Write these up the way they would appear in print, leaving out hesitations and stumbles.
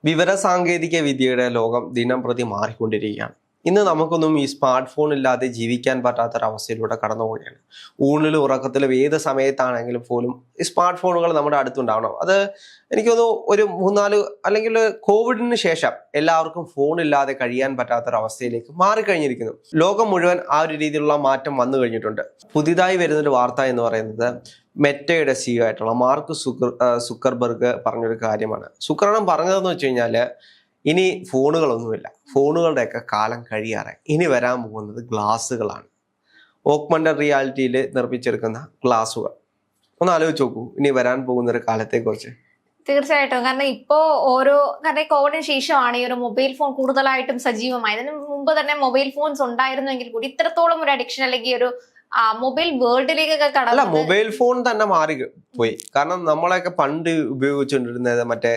വിവരസാങ്കേതിക വിദ്യയുടെ ലോകം ദിനംപ്രതി മാറിക്കൊണ്ടിരിക്കുകയാണ്. ഇന്ന് നമുക്കൊന്നും ഈ സ്മാർട്ട് ഫോൺ ഇല്ലാതെ ജീവിക്കാൻ പറ്റാത്തൊരവസ്ഥയിലൂടെ കടന്നു പോവുകയാണ്. ഊണിലും ഉറക്കത്തിലും ഏത് സമയത്താണെങ്കിലും പോലും ഈ സ്മാർട്ട് ഫോണുകൾ നമ്മുടെ അടുത്തുണ്ടാവണം. അത് എനിക്ക് തോന്നുന്നു ഒരു 3-4 അല്ലെങ്കിൽ കോവിഡിന് ശേഷം എല്ലാവർക്കും ഫോൺ ഇല്ലാതെ കഴിയാൻ പറ്റാത്തൊരവസ്ഥയിലേക്ക് മാറിക്കഴിഞ്ഞിരിക്കുന്നു. ലോകം മുഴുവൻ ആ ഒരു രീതിയിലുള്ള മാറ്റം വന്നു കഴിഞ്ഞിട്ടുണ്ട്. പുതിയതായി വരുന്നൊരു വാർത്ത എന്ന് പറയുന്നത് മെറ്റയുടെ സിഇഒ ആയിട്ടുള്ള മാർക്ക് സുക്കർബർഗ് പറഞ്ഞൊരു കാര്യമാണ്. സുക്കർണം പറഞ്ഞതെന്ന് വെച്ച് കഴിഞ്ഞാല് ഇനി ഫോണുകളൊന്നുമില്ല, ഫോണുകളുടെയൊക്കെ കാലം കഴിയാറായി. ഇനി വരാൻ പോകുന്നത് ഗ്ലാസ്സുകളാണ്. ഓഗ്മെന്റഡ് റിയാലിറ്റിയിൽ നിർമ്മിച്ചെടുക്കുന്ന ഗ്ലാസ്സുകൾ. ഒന്ന് ആലോചിച്ച് നോക്കൂ ഇനി വരാൻ പോകുന്ന ഒരു കാലത്തെ കുറിച്ച്. തീർച്ചയായിട്ടും. കാരണം കാരണം കോവിഡിന് ശേഷമാണ് ഈ ഒരു മൊബൈൽ ഫോൺ കൂടുതലായിട്ടും സജീവമായി. അതിന് മുമ്പ് തന്നെ മൊബൈൽ ഫോൺസ് ഉണ്ടായിരുന്നെങ്കിൽ കൂടി ഇത്രത്തോളം ഒരു അഡിക്ഷൻ അല്ലെങ്കിൽ ഒരു മൊബൈൽ വേൾഡിലേക്കൊക്കെ അല്ല, മൊബൈൽ ഫോൺ തന്നെ മാറി പോയി. കാരണം നമ്മളെയൊക്കെ പണ്ട് ഉപയോഗിച്ചുകൊണ്ടിരുന്നത് മറ്റേ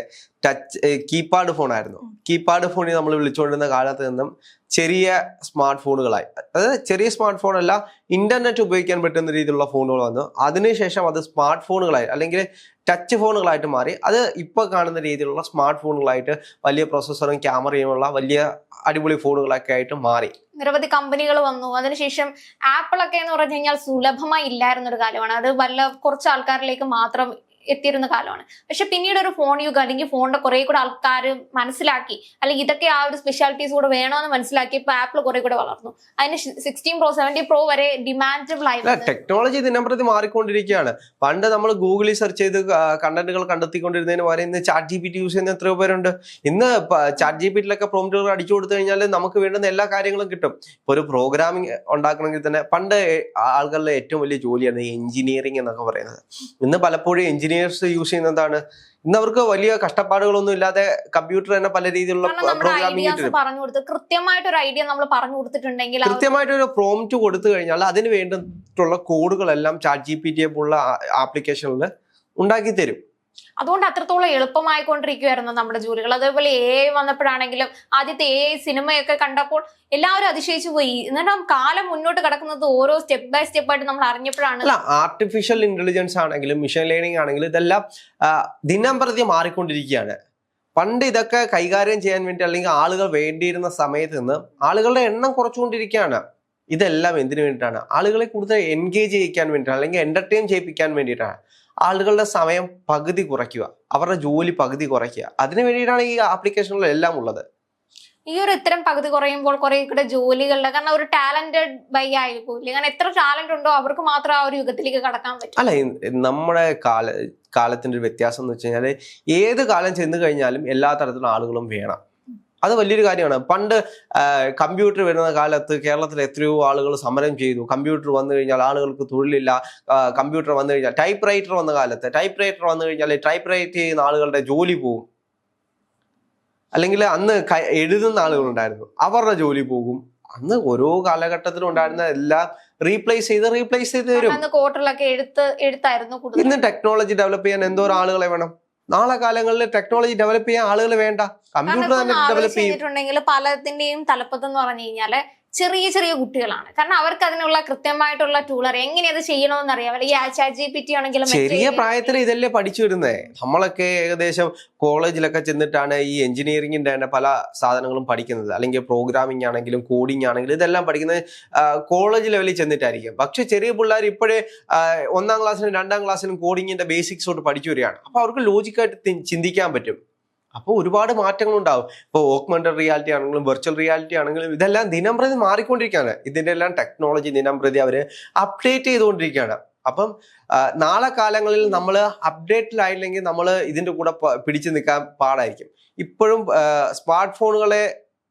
ടച്ച് കീപാഡ് ഫോൺ ആയിരുന്നു. കീപാഡ് ഫോണിൽ നമ്മൾ വിളിച്ചുകൊണ്ടിരുന്ന കാലത്ത് നിന്നും ചെറിയ സ്മാർട്ട് ഫോണുകളായി. അതായത് ചെറിയ സ്മാർട്ട് ഫോൺ അല്ല, ഇന്റർനെറ്റ് ഉപയോഗിക്കാൻ പറ്റുന്ന രീതിയിലുള്ള ഫോണുകൾ വന്നു. അതിനുശേഷം അത് സ്മാർട്ട് ഫോണുകളായി അല്ലെങ്കിൽ ടച്ച് ഫോണുകളായിട്ട് മാറി. അത് ഇപ്പൊ കാണുന്ന രീതിയിലുള്ള സ്മാർട്ട് ഫോണുകളായിട്ട് വലിയ പ്രോസസ്സറും ക്യാമറയുമുള്ള വലിയ അടിപൊളി ഫോണുകളൊക്കെ ആയിട്ട് മാറി. നിരവധി കമ്പനികൾ വന്നു. അതിനുശേഷം ആപ്പിൾ ഒക്കെ എന്ന് പറഞ്ഞു കഴിഞ്ഞാൽ സുലഭമായി ഇല്ലായിരുന്ന ഒരു കാലമാണ്. അത് കുറച്ച് ആൾക്കാരിലേക്ക് മാത്രം എത്തിയിരുന്ന കാലമാണ്. പക്ഷെ പിന്നീട് ഒരു ഫോൺ യുഗം അല്ലെങ്കിൽ ഫോണിന്റെ കുറെ കൂടെ ആൾക്കാർ മനസ്സിലാക്കി, അല്ലെങ്കിൽ ഇതൊക്കെ ആ ഒരു സ്പെഷ്യാലിറ്റീസ് കൂടെ വേണമെന്ന് മനസ്സിലാക്കി ഇപ്പൊ ആപ്പിൾ കുറെ കൂടെ വളർന്നു. അതിന് 16 Pro 70 Pro വരെ ഡിമാൻഡബിൾ ആയി. ടെക്നോളജി ദിനംപ്രതി മാറിക്കൊണ്ടിരിക്കുകയാണ്. പണ്ട് നമ്മൾ ഗൂഗിളിൽ സെർച്ച് ചെയ്ത് കണ്ടന്റുകൾ കണ്ടെത്തിക്കൊണ്ടിരുന്നതിന് പകരം ഇന്ന് ചാറ്റ് GPT യൂസ് ചെയ്യുന്ന എത്രയോ പേരുണ്ട്. ഇന്ന് ചാറ്റ് GPTയിലൊക്കെ പ്രോംപ്റ്റുകൾ അടിച്ചു കൊടുത്തു കഴിഞ്ഞാൽ നമുക്ക് വേണ്ടുന്ന എല്ലാ കാര്യങ്ങളും കിട്ടും. ഇപ്പൊ ഒരു പ്രോഗ്രാമിംഗ് ഉണ്ടാക്കണമെങ്കിൽ തന്നെ പണ്ട് ആളുകളുടെ ഏറ്റവും വലിയ ജോലിയാണ് എഞ്ചിനീയറിംഗ് എന്നൊക്കെ പറയുന്നത്. ഇന്ന് പലപ്പോഴും എഞ്ചിനീയേഴ്സ് യൂസ് ചെയ്യുന്നതാണ്. ഇന്ന് അവർക്ക് വലിയ കഷ്ടപ്പാടുകളൊന്നും ഇല്ലാതെ കമ്പ്യൂട്ടർ തന്നെ പല രീതിയിലുള്ള പ്രോഗ്രാമിംഗ് പറഞ്ഞു കൊടുത്ത് കൃത്യമായിട്ടൊരു ഐഡിയ നമ്മൾ പറഞ്ഞു കൊടുത്തിട്ടുണ്ടെങ്കിൽ കൃത്യമായിട്ടൊരു പ്രോംപ്റ്റ് കൊടുത്തു കഴിഞ്ഞാൽ അതിന് വേണ്ടിയിട്ടുള്ള കോഡുകളെല്ലാം ചാറ്റ് GPT പോലുള്ള ആപ്ലിക്കേഷനിൽ ഉണ്ടാക്കി തരും. അതുകൊണ്ട് അത്രത്തോളം എളുപ്പമായിക്കൊണ്ടിരിക്കുകയായിരുന്നു നമ്മുടെ ജോലികൾ. അതേപോലെ AI വന്നപ്പോഴാണെങ്കിലും ആദ്യത്തെ AI സിനിമയൊക്കെ കണ്ടപ്പോൾ എല്ലാവരും അതിശയിച്ചു പോയി. എന്നിട്ട് കാലം മുന്നോട്ട് കിടക്കുന്നത് ഓരോ സ്റ്റെപ്പ് ബൈ സ്റ്റെപ്പ് ആയിട്ട് നമ്മൾ അറിഞ്ഞപ്പോഴാണ്. അല്ല, ആർട്ടിഫിഷ്യൽ ഇന്റലിജൻസ് ആണെങ്കിലും മിഷൻ ലേണിംഗ് ആണെങ്കിലും ഇതെല്ലാം ദിനം പ്രതി മാറിക്കൊണ്ടിരിക്കുകയാണ്. പണ്ട് ഇതൊക്കെ കൈകാര്യം ചെയ്യാൻ വേണ്ടി അല്ലെങ്കിൽ ആളുകൾ വേണ്ടിയിരുന്ന സമയത്ത് നിന്ന് ആളുകളുടെ എണ്ണം കുറച്ചുകൊണ്ടിരിക്കുകയാണ്. ഇതെല്ലാം എന്തിനു വേണ്ടിയിട്ടാണ്? ആളുകളെ കൂടുതൽ എൻഗേജ് ചെയ്യിക്കാൻ വേണ്ടിയിട്ടാണ്, അല്ലെങ്കിൽ എന്റർടൈൻ ചെയ്യിപ്പിക്കാൻ വേണ്ടിയിട്ടാണ്. ആളുകളുടെ സമയം പകുതി കുറയ്ക്കുക, അവരുടെ ജോലി പകുതി കുറയ്ക്കുക. അതിനു വേണ്ടിയിട്ടാണ് ഈ ആപ്ലിക്കേഷനുകളെല്ലാം ഉള്ളത്. ഈ ഒരു ഇത്തരം പകുതി കുറയുമ്പോൾ കുറെ കൂടെ ജോലികളുടെ, കാരണം ഒരു ടാലന്റഡ് ബൈ ആയി പോയില്ലേ? കാരണം എത്ര ടാലന്റ് ഉണ്ടോ അവർക്ക് മാത്രം ആ ഒരു യുഗത്തിലേക്ക് കടക്കാൻ പറ്റും. അല്ല, നമ്മുടെ കാലത്തിന്റെ ഒരു വ്യത്യാസം എന്ന് വെച്ച് കഴിഞ്ഞാൽ ഏത് കാലം ചെന്ന് കഴിഞ്ഞാലും എല്ലാ തരത്തിലുള്ള ആളുകളും വേണം. അത് വലിയൊരു കാര്യമാണ്. പണ്ട് കമ്പ്യൂട്ടർ വരുന്ന കാലത്ത് കേരളത്തിൽ എത്രയോ ആളുകൾ സമരം ചെയ്തു. കമ്പ്യൂട്ടർ വന്നു കഴിഞ്ഞാൽ ആളുകൾക്ക് തൊഴിലില്ല. കമ്പ്യൂട്ടർ വന്നു കഴിഞ്ഞാൽ ടൈപ്പ് റൈറ്റർ വന്ന കാലത്ത് ടൈപ്പ് കഴിഞ്ഞാൽ ടൈപ്പ് റൈറ്റ് ചെയ്യുന്ന ആളുകളുടെ ജോലി പോകും. അല്ലെങ്കിൽ അന്ന് എഴുതുന്ന ആളുകളുണ്ടായിരുന്നു, അവരുടെ ജോലി പോകും. അന്ന് ഓരോ കാലഘട്ടത്തിലും ഉണ്ടായിരുന്ന എല്ലാം റീപ്ലേസ് ചെയ്ത് വരും. ഇന്ന് ടെക്നോളജി ഡെവലപ്പ് ചെയ്യാൻ എന്തോരം ആളുകളെ വേണം. നാളെ കാലങ്ങളിൽ ടെക്നോളജി ഡെവലപ്പ് ചെയ്യാൻ ആളുകൾ വേണ്ട, കമ്പ്യൂട്ടർ തന്നെ ഡെവലപ്പ് ചെയ്തിട്ടുണ്ടെങ്കിൽ പലതിന്റെയും തലപ്പത്ത് എന്ന് പറഞ്ഞു കഴിഞ്ഞാല് ചെറിയ ചെറിയ കുട്ടികളാണ്. കാരണം അവർക്ക് അതിനുള്ള കൃത്യമായിട്ടുള്ള ടൂൾ അറിയാം, എങ്ങനെ അത് ചെയ്യണമെന്ന് അറിയാം. ഈ ചാറ്റ് GPT ആണെങ്കിലും ചെറിയ പ്രായത്തിൽ ഇതല്ലേ പഠിച്ചു വരുന്നേ. നമ്മളൊക്കെ ഏകദേശം കോളേജിലൊക്കെ ചെന്നിട്ടാണ് ഈ എഞ്ചിനീയറിംഗിന്റെ തന്നെ പല സാധനങ്ങളും പഠിക്കുന്നത്. അല്ലെങ്കിൽ പ്രോഗ്രാമിംഗ് ആണെങ്കിലും കോഡിംഗ് ആണെങ്കിലും ഇതെല്ലാം പഠിക്കുന്നത് കോളേജ് ലെവലിൽ ചെന്നിട്ടായിരിക്കും. പക്ഷെ ചെറിയ പിള്ളേർ ഇപ്പോഴേ 1ാം ക്ലാസ്സിലും 2ാം ക്ലാസ്സിലും കോഡിങ്ങിന്റെ ബേസിക്സ് തൊട്ട് പഠിച്ചു വരികയാണ്. അപ്പൊ അവർക്ക് ലോജിക്കായിട്ട് ചിന്തിക്കാൻ പറ്റും. അപ്പോൾ ഒരുപാട് മാറ്റങ്ങൾ ഉണ്ടാവും. ഇപ്പോൾ ഓഗ്മെന്റഡ് റിയാലിറ്റി ആണെങ്കിലും വെർച്വൽ റിയാലിറ്റി ആണെങ്കിലും ഇതെല്ലാം ദിനം പ്രതി മാറിക്കൊണ്ടിരിക്കുകയാണ്. ഇതിന്റെ എല്ലാം ടെക്നോളജി ദിനം പ്രതി അവര് അപ്ഡേറ്റ് ചെയ്തുകൊണ്ടിരിക്കുകയാണ്. അപ്പം നാളെ കാലങ്ങളിൽ നമ്മൾ അപ്ഡേറ്റിലായില്ലെങ്കിൽ നമ്മൾ ഇതിന്റെ കൂടെ പിടിച്ചു നിൽക്കാൻ പാടായിരിക്കും. ഇപ്പോഴും സ്മാർട്ട് ഫോണുകളെ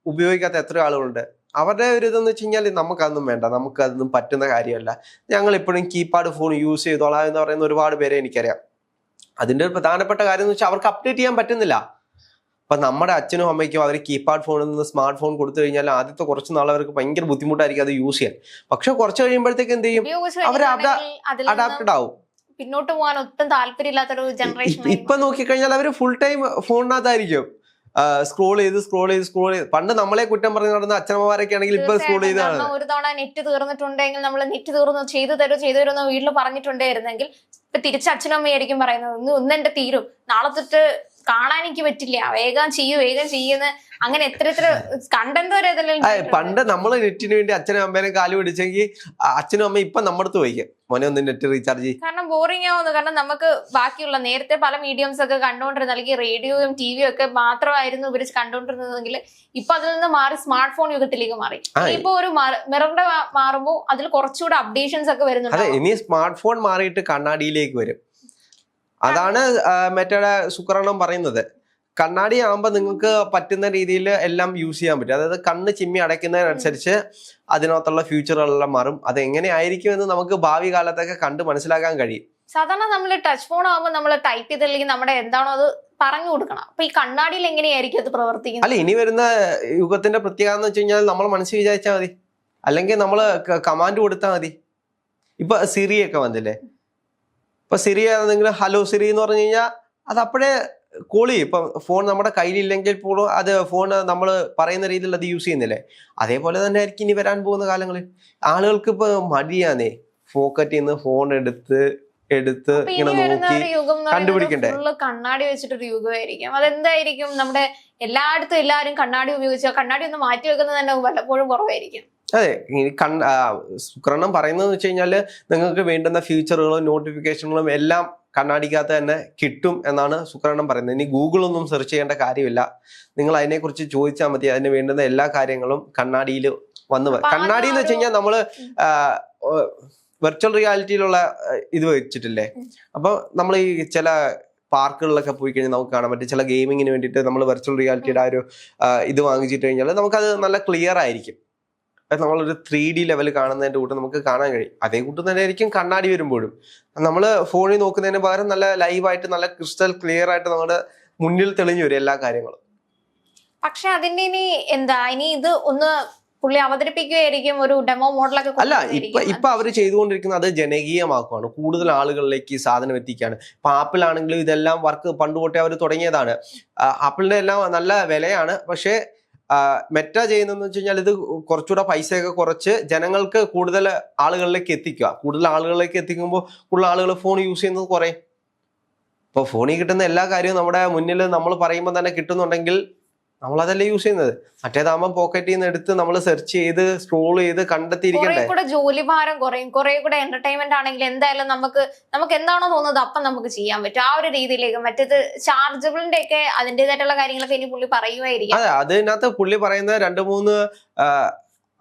ഉപയോഗിക്കാത്ത എത്ര ആളുകളുണ്ട്? അവരുടെ ഒരു ഇതെന്ന് വെച്ച് കഴിഞ്ഞാൽ നമുക്കതൊന്നും വേണ്ട, നമുക്കതൊന്നും പറ്റുന്ന കാര്യമല്ല, ഞങ്ങൾ ഇപ്പോഴും കീപാഡ് ഫോൺ യൂസ് ചെയ്തോളാം എന്ന് പറയുന്ന ഒരുപാട് പേരെ എനിക്കറിയാം. അതിന്റെ ഒരു പ്രധാനപ്പെട്ട കാര്യം എന്ന് വെച്ചാൽ അവർക്ക് അപ്ഡേറ്റ് ചെയ്യാൻ പറ്റുന്നില്ല. അപ്പൊ നമ്മുടെ അച്ഛനും അമ്മയ്ക്കും അവർ കീപാഡ് ഫോണിൽ നിന്ന് സ്മാർട്ട് ഫോൺ കൊടുത്തു കഴിഞ്ഞാൽ ആദ്യത്തെ കുറച്ച് നാൾ അവർക്ക് ഭയങ്കര ബുദ്ധിമുട്ടായിരിക്കും അത് യൂസ് ചെയ്യാൻ. പക്ഷെ കുറച്ച് കഴിയുമ്പോഴത്തേക്ക് എന്ത് ചെയ്യും, അവർ അഡാപ്റ്റഡ് ആവും. പിന്നോട്ട് പോകാൻ ഒട്ടും താല്പര്യമില്ലാത്തൊരു ജനറേഷൻ. ഇപ്പൊ നോക്കിക്കഴിഞ്ഞാൽ അവർ ഫുൾ ടൈം ഫോണിനകത്തായിരിക്കും, സ്ക്രോൾ ചെയ്ത്. പണ്ട് നമ്മളെ കുറ്റം പറഞ്ഞു നടന്ന അച്ഛനമ്മമാരൊക്കെ ആണെങ്കിൽ ഇപ്പൊ സ്ക്രോൾ ചെയ്താണ്. ഒരു തവണ നെറ്റ് തീർന്നിട്ടുണ്ടെങ്കിൽ നമ്മൾ നെറ്റ് തീർന്നു ചെയ്തു തരുമോ വീട്ടിൽ പറഞ്ഞിട്ടുണ്ടായിരുന്നെങ്കിൽ ഇപ്പൊ തിരിച്ച് അച്ഛനും അമ്മയായിരിക്കും പറയുന്നത്, ഒന്നെന്റെ തീരും, നാളെ തൊട്ട് കാണാൻ എനിക്ക് പറ്റില്ല, വേഗം ചെയ്യുന്ന അങ്ങനെ എത്ര കണ്ടന്റ് വരെ പണ്ട് നമ്മള് നെറ്റിന് വേണ്ടി അച്ഛനും അമ്മേനെ കാല് പിടിച്ചെങ്കിൽ അച്ഛനും അമ്മ ഇപ്പൊ നമ്മുടെ അടുത്ത് വയ്ക്കും, മോനെ ഒന്ന് നെറ്റ് റീചാർജ് ചെയ്യും. കാരണം ബോറിംഗ് ആവുന്നു. കാരണം നമുക്ക് ബാക്കിയുള്ള നേരത്തെ പല മീഡിയംസ് ഒക്കെ കണ്ടുകൊണ്ടിരുന്നത്, അല്ലെങ്കിൽ റേഡിയോയും ടിവിയും ഒക്കെ മാത്രമായിരുന്നു ഇവർ കണ്ടുകൊണ്ടിരുന്നതെങ്കിൽ ഇപ്പൊ അതിൽ നിന്ന് മാറി സ്മാർട്ട് ഫോൺ യുഗത്തിലേക്ക് മാറി. ഇപ്പൊ ഒരു മിററിന്റെ മാറുമ്പോൾ അതിൽ കുറച്ചുകൂടെ അപ്ഡേഷൻസ് ഒക്കെ വരുന്നുണ്ട്. അതെ, ഇനി സ്മാർട്ട് ഫോൺ മാറിയിട്ട് കണ്ണാടിയിലേക്ക് വരും. അതാണ് മറ്റേ സുക്രണം പറയുന്നത്. കണ്ണാടി ആകുമ്പോൾ നിങ്ങൾക്ക് പറ്റുന്ന രീതിയിൽ എല്ലാം യൂസ് ചെയ്യാൻ പറ്റും. അതായത് കണ്ണ് ചിമ്മി അടയ്ക്കുന്നതിനനുസരിച്ച് അതിനകത്തുള്ള ഫ്യൂച്ചറുകളെല്ലാം മാറും. അത് എങ്ങനെയായിരിക്കുമെന്ന് നമുക്ക് ഭാവി കാലത്തൊക്കെ കണ്ട് മനസ്സിലാക്കാൻ കഴിയും. സാധാരണ നമ്മൾ ടച്ച് ഫോൺ ആകുമ്പോൾ നമ്മൾ ടൈപ്പ് ചെയ്തില്ലെങ്കിൽ നമ്മുടെ എന്താണോ അത് പറഞ്ഞു കൊടുക്കണം. അപ്പൊ ഈ കണ്ണാടിയിൽ എങ്ങനെയായിരിക്കും അത് പ്രവർത്തിക്കുന്നത്? അല്ല, ഇനി വരുന്ന യുഗത്തിന്റെ പ്രത്യേകത എന്ന് വെച്ച് കഴിഞ്ഞാൽ നമ്മൾ മനസ്സിൽ വിചാരിച്ചാൽ മതി, അല്ലെങ്കിൽ നമ്മൾ കമാൻഡ് കൊടുത്താൽ മതി. ഇപ്പൊ സിറി ഒക്കെ വന്നില്ലേ, ഇപ്പൊ സിറി ആണെങ്കിലും ഹലോ സിറി എന്ന് പറഞ്ഞു കഴിഞ്ഞാൽ അത് അപ്പോഴേ കോൾ ചെയ്യും. ഇപ്പൊ ഫോൺ നമ്മുടെ കയ്യിലില്ലെങ്കിൽ പോലും അത് ഫോൺ നമ്മൾ പറയുന്ന രീതിയിൽ അത് യൂസ് ചെയ്യുന്നില്ലേ, അതേപോലെ തന്നെ ആയിരിക്കും ഇനി വരാൻ പോകുന്ന കാലങ്ങളിൽ. ആളുകൾക്ക് ഇപ്പൊ മടിയാന്നേ പോക്കറ്റിൽ നിന്ന് ഫോൺ എടുത്ത് ഇങ്ങനെ നോക്കി കണ്ടുപിടിക്കണ്ടേ. കണ്ണാടി വെച്ചിട്ടൊരു യുഗമായിരിക്കും. അതെന്തായിരിക്കും? നമ്മുടെ എല്ലായിടത്തും എല്ലാവരും കണ്ണാടി ഉപയോഗിച്ചാൽ കണ്ണാടി ഒന്ന് മാറ്റി വെക്കുന്നത് തന്നെ വല്ലപ്പോഴും കുറവായിരിക്കും. അതെ, സുക്രണം പറയുന്നതെന്ന് വെച്ച് കഴിഞ്ഞാല് നിങ്ങൾക്ക് വേണ്ടുന്ന ഫീച്ചറുകളും നോട്ടിഫിക്കേഷനുകളും എല്ലാം കണ്ണാടിക്കകത്ത് തന്നെ കിട്ടും എന്നാണ് സുക്രണം പറയുന്നത്. ഇനി ഗൂഗിളൊന്നും സെർച്ച് ചെയ്യേണ്ട കാര്യമില്ല, നിങ്ങൾ അതിനെക്കുറിച്ച് ചോദിച്ചാൽ മതി. അതിന് വേണ്ടുന്ന എല്ലാ കാര്യങ്ങളും കണ്ണാടിയിൽ വന്ന് കണ്ണാടി എന്ന് വെച്ച് കഴിഞ്ഞാൽ നമ്മള് വെർച്വൽ റിയാലിറ്റിയിലുള്ള ഇത് വെച്ചിട്ടില്ലേ. അപ്പൊ നമ്മൾ ഈ ചില പാർക്കുകളിലൊക്കെ പോയി കഴിഞ്ഞാൽ നമുക്ക് കാണാൻ പറ്റും, ചില ഗെയിമിങ്ങിന് വേണ്ടിയിട്ട് നമ്മൾ വെർച്വൽ റിയാലിറ്റിയുടെ ആ ഒരു ഇത് വാങ്ങിച്ചിട്ട് കഴിഞ്ഞാൽ നമുക്കത് നല്ല ക്ലിയർ ആയിരിക്കും. നമ്മളൊരു 3D ലെവൽ കാണുന്നതിന്റെ കൂട്ട് നമുക്ക് കാണാൻ കഴിയും. അതേ കൂട്ട് തന്നെ ആയിരിക്കും കണ്ണാടി വരുമ്പോഴും. നമ്മൾ ഫോണിൽ നോക്കുന്നതിന് പകരം നല്ല ലൈവായിട്ട് നല്ല ക്രിസ്റ്റൽ ക്ലിയർ ആയിട്ട് നമ്മുടെ മുന്നിൽ തെളിഞ്ഞു വരും എല്ലാ കാര്യങ്ങളും. പക്ഷെ അതിന്റെ ഇനി ഇത് ഒന്ന് പുള്ളി അവതരിപ്പിക്കുകയായിരിക്കും, ഒരു ഡെമോ മോഡലൊക്കെ. അല്ല, ഇപ്പൊ അവര് ചെയ്തുകൊണ്ടിരിക്കുന്നത് അത് ജനകീയമാക്കുവാണ്, കൂടുതൽ ആളുകളിലേക്ക് സാധനം എത്തിക്കുകയാണ്. ഇപ്പൊ ആപ്പിൾ ആണെങ്കിലും ഇതെല്ലാം വർക്ക് പണ്ട് തൊട്ടേ അവർ തുടങ്ങിയതാണ്. ആപ്പിളിന്റെ എല്ലാം നല്ല വിലയാണ്. പക്ഷെ മെറ്റ ചെയ്യുന്നതെന്ന് വെച്ച് കഴിഞ്ഞാൽ ഇത് കുറച്ചുകൂടെ പൈസയൊക്കെ കുറച്ച് ജനങ്ങൾക്ക് കൂടുതൽ ആളുകളിലേക്ക് എത്തിക്കുക. കൂടുതൽ ആളുകളിലേക്ക് എത്തിക്കുമ്പോൾ കൂടുതൽ ആളുകൾ ഫോൺ യൂസ് ചെയ്യുന്നത് കുറയും. ഇപ്പൊ ഫോണിൽ കിട്ടുന്ന എല്ലാ കാര്യവും നമ്മുടെ മുന്നിൽ നമ്മൾ പറയുമ്പോൾ തന്നെ കിട്ടുന്നുണ്ടെങ്കിൽ നമ്മളതല്ലേ യൂസ് ചെയ്യുന്നത്. മറ്റേതാകുമ്പോൾ പോക്കറ്റിൽ നിന്ന് എടുത്ത് നമ്മൾ സെർച്ച് ചെയ്ത് സ്ക്രോൾ ചെയ്ത് കണ്ടെത്തിയിരിക്കണ്ടേ. കൂടെ ജോലി ഭാരം കുറയും, കുറെ കൂടെ എന്റർടൈൻമെന്റ് ആണെങ്കിൽ എന്തായാലും നമുക്ക് എന്താണോ തോന്നുന്നത് അപ്പം നമുക്ക് ചെയ്യാൻ പറ്റും. ആ ഒരു രീതിയിലേക്ക്. മറ്റേത് ചാർജബിളിന്റെ ഒക്കെ അതിൻ്റെതായിട്ടുള്ള കാര്യങ്ങളൊക്കെ ഇനി പുള്ളി പറയുമായിരിക്കും. അതെ, അതിനകത്ത് പുള്ളി പറയുന്ന 2-3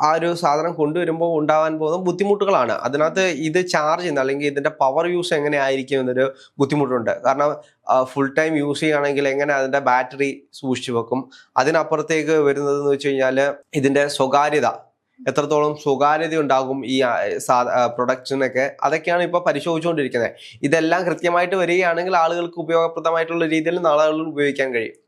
ആ ഒരു സാധനം കൊണ്ടുവരുമ്പോൾ ഉണ്ടാവാൻ പോകുന്ന ബുദ്ധിമുട്ടുകളാണ്. അതിനകത്ത് ഇത് ചാർജ് ചെയ്യുന്ന അല്ലെങ്കിൽ ഇതിന്റെ പവർ യൂസ് എങ്ങനെ ആയിരിക്കും എന്നൊരു ബുദ്ധിമുട്ടുണ്ട്. കാരണം ഫുൾ ടൈം യൂസ് ചെയ്യുകയാണെങ്കിൽ എങ്ങനെ അതിന്റെ ബാറ്ററി സൂക്ഷിച്ചു വെക്കും. അതിനപ്പുറത്തേക്ക് വരുന്നത് എന്ന് വെച്ച് കഴിഞ്ഞാൽ ഇതിന്റെ സ്വകാര്യത, എത്രത്തോളം സ്വകാര്യത ഉണ്ടാകും ഈ പ്രൊഡക്ട്സിനൊക്കെ, അതൊക്കെയാണ് ഇപ്പൊ പരിശോധിച്ചുകൊണ്ടിരിക്കുന്നത്. ഇതെല്ലാം കൃത്യമായിട്ട് വരികയാണെങ്കിൽ ആളുകൾക്ക് ഉപയോഗപ്രദമായിട്ടുള്ള രീതിയിൽ നാളുകളിൽ ഉപയോഗിക്കാൻ കഴിയും.